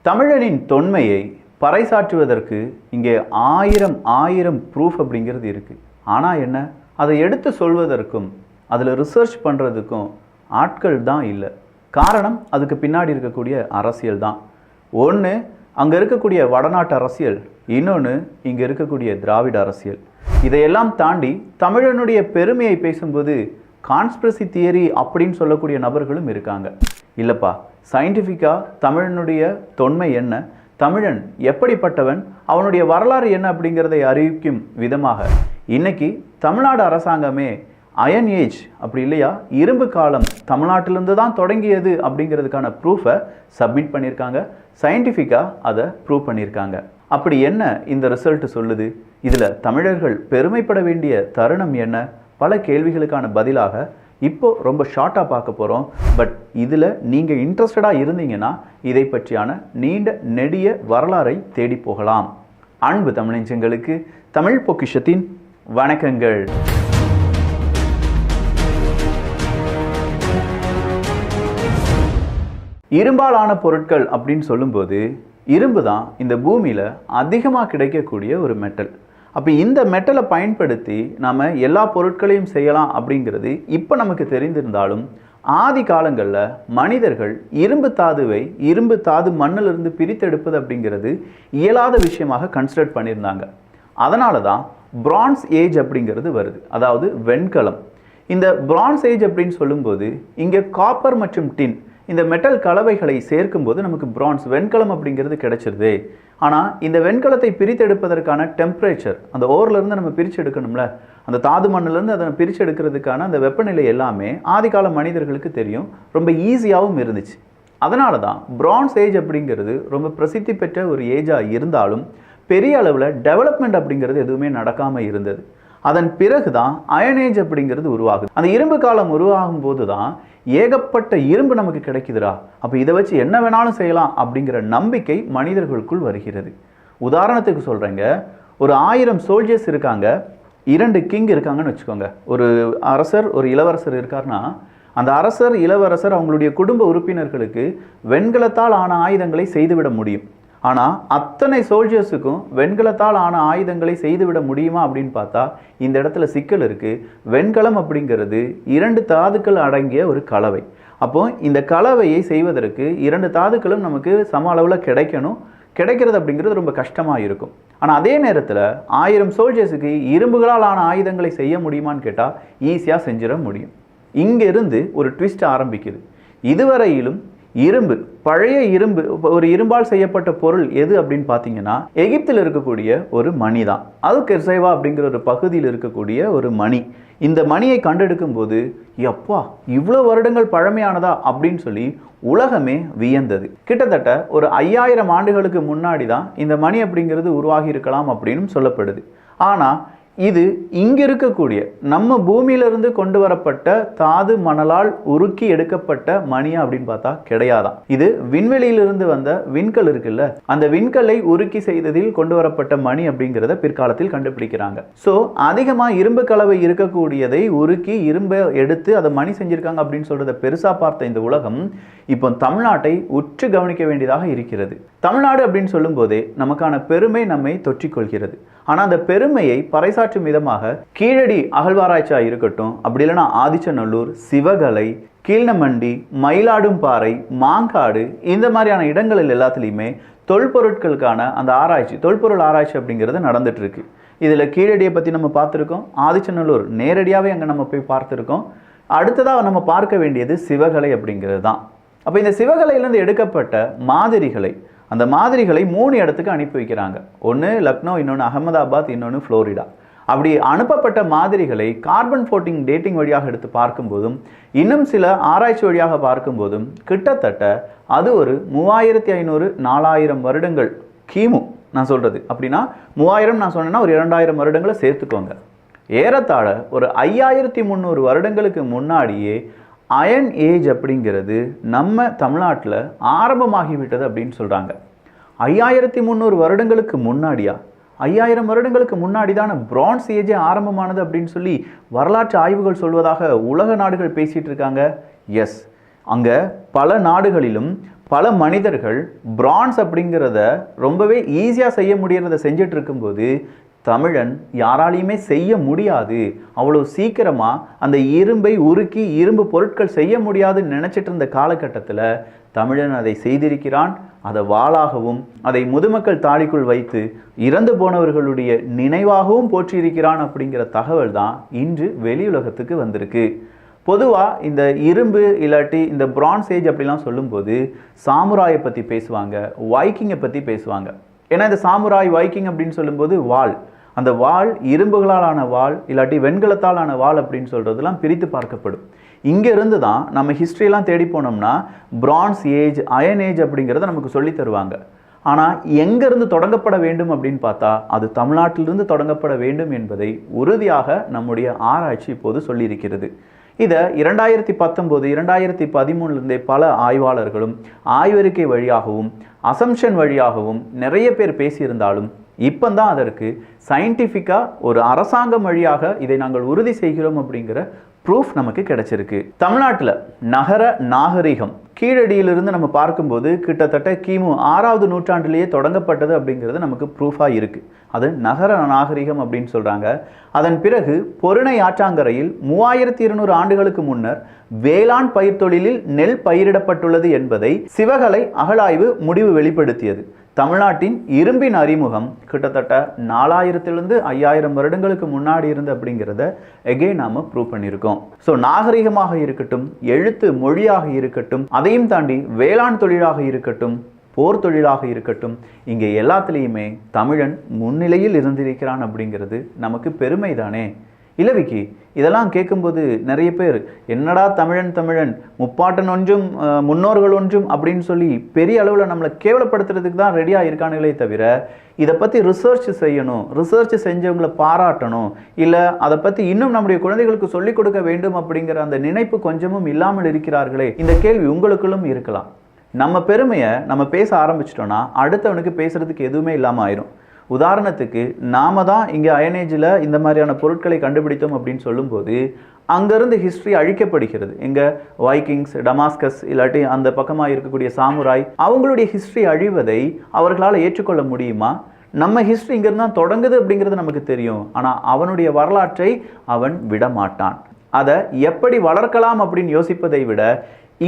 தமிழனின் தொன்மையை பறைசாற்றுவதற்கு இங்கே ஆயிரம் ப்ரூஃப் அப்படிங்கிறது இருக்குது. ஆனால் என்ன, அதை எடுத்து சொல்வதற்கும் அதில் ரிசர்ச் பண்ணுறதுக்கும் ஆட்கள் தான் இல்லை. காரணம் அதுக்கு பின்னாடி இருக்கக்கூடிய அரசியல் தான். ஒன்று அங்கே இருக்கக்கூடிய வடநாட்டு அரசியல், இன்னொன்று இங்கே இருக்கக்கூடிய திராவிட அரசியல். இதையெல்லாம் தாண்டி தமிழனுடைய பெருமையை பேசும்போது கான்ஸ்பிரசி தியரி அப்படின்னு சொல்லக்கூடிய நபர்களும் இருக்காங்க. இல்லைப்பா, சயின்டிஃபிக்காக தமிழனுடைய தொன்மை என்ன, தமிழன் எப்படிப்பட்டவன், அவனுடைய வரலாறு என்ன அப்படிங்கிறதை அறிவிக்கும் விதமாக இன்னைக்கு தமிழ்நாடு அரசாங்கமே அயன் ஏஜ் அப்படி இல்லையா, இரும்பு காலம் தமிழ்நாட்டிலிருந்து தான் தொடங்கியது அப்படிங்கிறதுக்கான ப்ரூஃபை சப்மிட் பண்ணியிருக்காங்க. சயின்டிஃபிக்காக அதை ப்ரூவ் பண்ணியிருக்காங்க. அப்படி என்ன இந்த ரிசல்ட் சொல்லுது? இதில் தமிழர்கள் பெருமைப்பட வேண்டிய தருணம் என்ன? பல கேள்விகளுக்கான பதிலாக இப்போ ரொம்ப ஷார்ட்டாக பார்க்க போகிறோம். பட் இதில் நீங்கள் இன்ட்ரெஸ்டடாக இருந்தீங்கன்னா இதை பற்றியான நீண்ட நெடிய வரலாறை தேடி போகலாம். அன்பு தமிழஞ்சங்களுக்கு தமிழ் பொக்கிஷத்தின் வணக்கங்கள். இரும்பால் ஆன பொருட்கள் அப்படின்னு சொல்லும்போது இரும்பு தான் இந்த பூமியில் அதிகமாக கிடைக்கக்கூடிய ஒரு மெட்டல். அப்போ இந்த மெட்டலை பயன்படுத்தி நாம் எல்லா பொருட்களையும் செய்யலாம் அப்படிங்கிறது இப்போ நமக்கு தெரிந்திருந்தாலும், ஆதி காலங்களில் மனிதர்கள் இரும்பு தாதுவை இரும்பு தாது மண்ணிலிருந்து பிரித்தெடுப்பது அப்படிங்கிறது இயலாத விஷயமாக கன்சிடர் பண்ணியிருந்தாங்க. அதனால தான் பிரான்ஸ் ஏஜ் அப்படிங்கிறது வருது, அதாவது வெண்கலம். இந்த பிரான்ஸ் ஏஜ் அப்படின்னு சொல்லும்போது இங்கே காப்பர் மற்றும் டின் இந்த மெட்டல் கலவைகளை சேர்க்கும்போது நமக்கு பிரான்ஸ் வெண்கலம் அப்படிங்கிறது கிடைச்சிருது. ஆனால் இந்த வெண்கலத்தை பிரித்தெடுப்பதற்கான டெம்பரேச்சர், அந்த ஓர்லேருந்து நம்ம பிரித்து எடுக்கணும்ல, அந்த தாது மண்ணிலேருந்து அதை பிரித்து எடுக்கிறதுக்கான அந்த வெப்பநிலை எல்லாமே ஆதிகால மனிதர்களுக்கு தெரியும், ரொம்ப ஈஸியாகவும் இருந்துச்சு. அதனால தான் பிரான்ஸ் ஏஜ் அப்படிங்கிறது ரொம்ப பிரசித்தி பெற்ற ஒரு ஏஜாக இருந்தாலும் பெரிய அளவில் டெவலப்மெண்ட் அப்படிங்கிறது எதுவுமே நடக்காமல் இருந்தது. அதன் பிறகு தான் அயன் ஏஜ் அப்படிங்கிறது உருவாகுது. அந்த இரும்பு காலம் உருவாகும் போது தான் ஏகப்பட்ட இரும்பு நமக்கு கிடைக்குதுரா, அப்போ இதை வச்சு என்ன வேணாலும் செய்யலாம் அப்படிங்கிற நம்பிக்கை மனிதர்களுக்குள் வருகிறது. உதாரணத்துக்கு சொல்கிறேங்க, ஒரு 1000 சோல்ஜர்ஸ் இருக்காங்க, 2 கிங் இருக்காங்கன்னு வச்சுக்கோங்க. ஒரு அரசர் ஒரு இளவரசர் இருக்காருன்னா அந்த அரசர் இளவரசர் அவங்களுடைய குடும்ப உறுப்பினர்களுக்கு வெண்கலத்தால் ஆன ஆயுதங்களை செய்துவிட முடியும். ஆனால் அத்தனை சோல்ஜர்ஸுக்கும் வெண்கலத்தால் ஆன ஆயுதங்களை செய்துவிட முடியுமா அப்படின்னு பார்த்தா இந்த இடத்துல சிக்கல் இருக்குது. வெண்கலம் அப்படிங்கிறது 2 தாதுக்கள் அடங்கிய ஒரு கலவை. அப்போ இந்த கலவையை செய்வதற்கு 2 தாதுக்களும் நமக்கு சம அளவில் கிடைக்கணும். கிடைக்கிறது அப்படிங்கிறது ரொம்ப கஷ்டமாக இருக்கும். ஆனால் அதே நேரத்தில் 1000 சோல்ஜர்ஸுக்கு இரும்புகளால் ஆன ஆயுதங்களை செய்ய முடியுமான்னு கேட்டால் ஈஸியாக செஞ்சிட முடியும். இங்கிருந்து ஒரு ட்விஸ்ட் ஆரம்பிக்குது. இதுவரையிலும் இரும்பு, பழைய இரும்பு, ஒரு இரும்பால் செய்யப்பட்ட பொருள் எது அப்படின்னு பார்த்தீங்கன்னா எகிப்தில் இருக்கக்கூடிய ஒரு மணி தான். அது கெர்சைவா அப்படிங்கிற ஒரு பகுதியில் இருக்கக்கூடிய ஒரு மணி. இந்த மணியை கண்டெடுக்கும் போது எப்பா இவ்வளோ வருடங்கள் பழமையானதா அப்படின்னு சொல்லி உலகமே வியந்தது. கிட்டத்தட்ட ஒரு 5000 ஆண்டுகளுக்கு முன்னாடி தான் இந்த மணி அப்படிங்கிறது உருவாகி இருக்கலாம் அப்படின்னு சொல்லப்படுது. ஆனால் இது இங்கே இருக்கக்கூடிய நம்ம பூமியிலிருந்து கொண்டு வரப்பட்ட தாது மணலால் உருக்கி எடுக்கப்பட்ட மணியா அப்படின்னு பார்த்தா கிடையாதான். இது விண்வெளியிலிருந்து வந்த விண்கல் இருக்குல்ல, அந்த விண்கல்லை உருக்கி செய்ததில் கொண்டு வரப்பட்ட மணி அப்படிங்கிறத பிற்காலத்தில் கண்டுபிடிக்கிறாங்க. ஸோ அதிகமாக இரும்பு கலவை இருக்கக்கூடியதை உருக்கி இரும்பை எடுத்து அதை மணி செஞ்சிருக்காங்க அப்படின்னு சொல்றதை பெருசாக பார்த்த இந்த உலகம் இப்போ தமிழ்நாட்டை உற்று கவனிக்க வேண்டியதாக இருக்கிறது. தமிழ்நாடு அப்படின்னு சொல்லும் போதே நமக்கான பெருமை நம்மை தொற்றிக்கொள்கிறது. ஆனால் அந்த பெருமையை பறைசாற்றும் விதமாக கீழடி அகழ்வாராய்ச்சியாக இருக்கட்டும், அப்படி இல்லைன்னா ஆதிச்சநல்லூர், சிவகலை, கீழ்நமண்டி, மயிலாடும்பாறை, மாங்காடு, இந்த மாதிரியான இடங்களில் எல்லாத்துலேயுமே தொல்பொருட்களுக்கான அந்த ஆராய்ச்சி, தொல்பொருள் ஆராய்ச்சி அப்படிங்கிறது நடந்துட்டு இருக்கு. இதில் கீழடியை பற்றி நம்ம பார்த்துருக்கோம், ஆதிச்சநல்லூர் நேரடியாகவே அங்கே நம்ம போய் பார்த்துருக்கோம். அடுத்ததாக நம்ம பார்க்க வேண்டியது சிவகலை அப்படிங்கிறது தான். அப்போ இந்த சிவகலையிலேருந்து எடுக்கப்பட்ட மாதிரிகளை, அந்த மாதிரிகளை 3 இடத்துக்கு அனுப்பி வைக்கிறாங்க. ஒன்று லக்னோ, இன்னொன்று அகமதாபாத், இன்னொன்று ஃப்ளோரிடா. அப்படி அனுப்பப்பட்ட மாதிரிகளை கார்பன் 14 டேட்டிங் வழியாக எடுத்து பார்க்கும்போதும் இன்னும் சில ஆராய்ச்சி வழியாக பார்க்கும்போதும் கிட்டத்தட்ட அது ஒரு 3500 4000 வருடங்கள் கிமு நான் சொல்கிறது. அப்படின்னா 3000 நான் சொன்னேன்னா ஒரு 2000 வருடங்களை சேர்த்துக்கோங்க. ஏறத்தாழ ஒரு 5300 வருடங்களுக்கு முன்னாடியே அயன் ஏஜ் அப்படிங்கிறது நம்ம தமிழ்நாட்டில் ஆரம்பமாகிவிட்டது அப்படின்னு சொல்கிறாங்க. 5300 வருடங்களுக்கு முன்னாடியா? 5000 வருடங்களுக்கு முன்னாடி தானே பிரான்ஸ் ஏஜே ஆரம்பமானது அப்படின்னு சொல்லி வரலாற்று ஆய்வுகள் சொல்வதாக உலக நாடுகள் பேசிகிட்டு இருக்காங்க. எஸ், அங்கே பல நாடுகளிலும் பல மனிதர்கள் பிரான்ஸ் அப்படிங்கிறத ரொம்பவே ஈஸியாக செய்ய முடியறத செஞ்சுட்டு இருக்கும்போது தமிழன் யாராலையுமே செய்ய முடியாது, அவ்வளோ சீக்கிரமாக அந்த இரும்பை உருக்கி இரும்பு பொருட்கள் செய்ய முடியாதுன்னு நினச்சிட்டு இருந்த காலகட்டத்தில் தமிழன் அதை செய்திருக்கிறான். அதை வாளாகவும் அதை முதுமக்கள் தாளிக்குள் வைத்து இறந்து போனவர்களுடைய நினைவாகவும் போற்றியிருக்கிறான் அப்படிங்கிற தகவல் தான் இன்று வெளியுலகத்துக்கு வந்திருக்கு. பொதுவாக இந்த இரும்பு இல்லாட்டி இந்த பிரான்ஸ் ஏஜ் அப்படிலாம் சொல்லும்போது சாமுராயை பற்றி பேசுவாங்க, வைக்கிங்கை பற்றி பேசுவாங்க. ஏன்னா இந்த சாமுராய் வைக்கிங் அப்படின்னு சொல்லும்போது வாள், அந்த வாள் இரும்புகளாலான வாள் இல்லாட்டி வெண்கலத்தாலான வாள் அப்படின்னு சொல்கிறதுலாம் பிரித்து பார்க்கப்படும். இங்கேருந்து தான் நம்ம ஹிஸ்ட்ரியெலாம் தேடி போனோம்னா பிரான்ஸ் ஏஜ், அயன் ஏஜ் அப்படிங்கிறத நமக்கு சொல்லி தருவாங்க. ஆனால் எங்கேருந்து தொடங்கப்பட வேண்டும் அப்படின்னு பார்த்தா அது தமிழ்நாட்டிலிருந்து தொடங்கப்பட வேண்டும் என்பதை உறுதியாக நம்முடைய ஆராய்ச்சி இப்போது சொல்லியிருக்கிறது. இதை 2019, 2013 பல ஆய்வாளர்களும் ஆய்வறிக்கை வழியாகவும் அசம்ஷன் வழியாகவும் நிறைய பேர் பேசியிருந்தாலும் இப்போதான் அதற்கு சயின்டிஃபிக்காக ஒரு அரசாங்கம் வழியாக இதை நாங்கள் உறுதி செய்கிறோம் அப்படிங்கிற ப்ரூஃப் நமக்கு கிடைச்சிருக்கு. தமிழ்நாட்டில் நகர நாகரிகம் கீழடியிலிருந்து நம்ம பார்க்கும்போது கிட்டத்தட்ட கிமு 6வது நூற்றாண்டிலேயே தொடங்கப்பட்டது அப்படிங்கிறது நமக்கு ப்ரூஃபாக இருக்குது. அது நகர நாகரிகம் அப்படின்னு சொல்கிறாங்க. அதன் பிறகு பொருணை ஆற்றாங்கரையில் 3200 ஆண்டுகளுக்கு முன்னர் வேளாண் பயிர் தொழிலில் நெல் பயிரிடப்பட்டுள்ளது என்பதை சிவகலை அகழாய்வு முடிவு வெளிப்படுத்தியது. தமிழ்நாட்டின் இரும்பின் அறிமுகம் கிட்டத்தட்ட 4000 5000 வருடங்களுக்கு முன்னாடி இருந்து அப்படிங்கிறத எகெயின் நாம் ப்ரூவ் பண்ணியிருக்கோம். ஸோ நாகரிகமாக இருக்கட்டும், எழுத்து மொழியாக இருக்கட்டும், அதையும் தாண்டி வேளாண் தொழிலாக இருக்கட்டும், போர் தொழிலாக இருக்கட்டும், இங்கே எல்லாத்துலேயுமே தமிழன் முன்னிலையில் இருந்திருக்கிறான் அப்படிங்கிறது நமக்கு பெருமை தானே. இலவிக்கு இதெல்லாம் கேட்கும்போது நிறைய பேர் என்னடா தமிழன் தமிழன் முப்பாட்டன் ஒன்றும் முன்னோர்கள் ஒன்றும் அப்படின்னு சொல்லி பெரிய அளவில் நம்மளை கேவலப்படுத்துறதுக்கு தான் ரெடியாக இருக்கானுங்களே தவிர இதை பற்றி ரிசர்ச் செய்யணும், ரிசர்ச் செஞ்சவங்களை பாராட்டணும், இல்லை அதை பற்றி இன்னும் நம்முடைய குழந்தைகளுக்கு சொல்லிக் கொடுக்க வேண்டும் அப்படிங்கிற அந்த நினைப்பு கொஞ்சமும் இல்லாமல் இருக்கிறார்களே. இந்த கேள்வி உங்களுக்குள்ளும் இருக்கலாம். நம்ம பெருமையை நம்ம பேச ஆரம்பிச்சிட்டோன்னா அடுத்தவனுக்கு பேசுறதுக்கு எதுவுமே இல்லாமல் ஆயிரும். உதாரணத்துக்கு நாம தான் இங்கே அயனேஜில் இந்த மாதிரியான பொருட்களை கண்டுபிடித்தோம் அப்படின்னு சொல்லும்போது அங்கேருந்து ஹிஸ்ட்ரி அழிக்கப்படுகிறது. எங்கள் வைக்கிங்ஸ், டமாஸ்கஸ் இல்லாட்டி அந்த பக்கமாக இருக்கக்கூடிய சாமுராய் அவங்களுடைய ஹிஸ்ட்ரி அழிவதை அவர்களால் ஏற்றுக்கொள்ள முடியுமா? நம்ம ஹிஸ்ட்ரி இங்கேருந்து தான் தொடங்குது அப்படிங்கிறது நமக்கு தெரியும். ஆனால் அவனுடைய வரலாற்றை அவன் விடமாட்டான். அதை எப்படி வளர்க்கலாம் அப்படின்னு யோசிப்பதை விட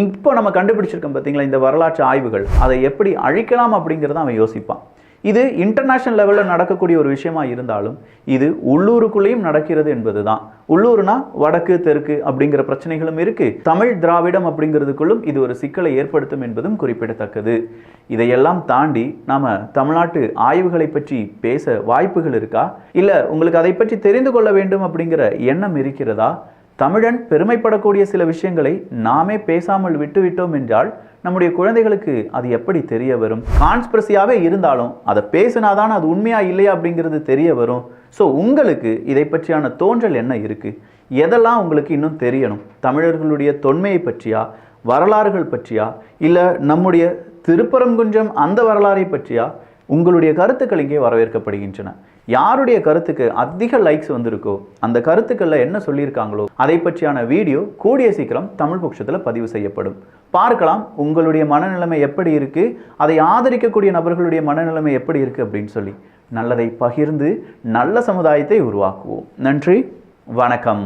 இப்போ நம்ம கண்டுபிடிச்சிருக்கோம் பார்த்தீங்களா இந்த வரலாற்று ஆய்வுகள், அதை எப்படி அழிக்கலாம் அப்படிங்கிறத அவன் யோசிப்பான். இது இன்டர்நேஷனல் லெவலில் நடக்கக்கூடிய ஒரு விஷயமா இருந்தாலும் இது உள்ளூருக்குள்ளேயும் நடக்கிறது என்பது தான். உள்ளூர்னா வடக்கு தெற்கு அப்படிங்கிற பிரச்சனைகளும் இருக்கு. தமிழ் திராவிடம் அப்படிங்கிறதுக்குள்ளும் இது ஒரு சிக்கலை ஏற்படுத்தும் என்பதும் குறிப்பிடத்தக்கது. இதையெல்லாம் தாண்டி நாம தமிழ்நாட்டு ஆய்வுகளை பற்றி பேச வாய்ப்புகள் இருக்கா? இல்லை உங்களுக்கு அதை பற்றி தெரிந்து கொள்ள வேண்டும் அப்படிங்கிற எண்ணம் இருக்கிறதா? தமிழன் பெருமைப்படக்கூடிய சில விஷயங்களை நாமே பேசாமல் விட்டுவிட்டோம் என்றால் நம்முடைய குழந்தைகளுக்கு அது எப்படி தெரிய வரும்? கான்ஸ்பிரசியாவே இருந்தாலும் அதை பேசினாதான் அது உண்மையா இல்லையா அப்படிங்கிறது தெரிய வரும். ஸோ உங்களுக்கு இதை பற்றியான தோன்றல் என்ன இருக்கு? எதெல்லாம் உங்களுக்கு இன்னும் தெரியணும்? தமிழர்களுடைய தொன்மையை பற்றியா, வரலாறுகள் பற்றியா, இல்லை நம்முடைய திருப்பரங்குன்றம் அந்த வரலாறை பற்றியா? உங்களுடைய கருத்துக்கள் இங்கே வரவேற்கப்படுகின்றன. யாருடைய கருத்துக்கு அதிக லைக்ஸ் வந்திருக்கோ அந்த கருத்துக்களில் என்ன சொல்லியிருக்காங்களோ அதை பற்றியான வீடியோ கூடிய சீக்கிரம் தமிழ் பட்சத்தில் பதிவு செய்யப்படும். பார்க்கலாம் உங்களுடைய மனநிலைமை எப்படி இருக்குது, அதை ஆதரிக்கக்கூடிய நபர்களுடைய மனநிலைமை எப்படி இருக்குது அப்படின்னு சொல்லி நல்லதை பகிர்ந்து நல்ல சமுதாயத்தை உருவாக்குவோம். நன்றி, வணக்கம்.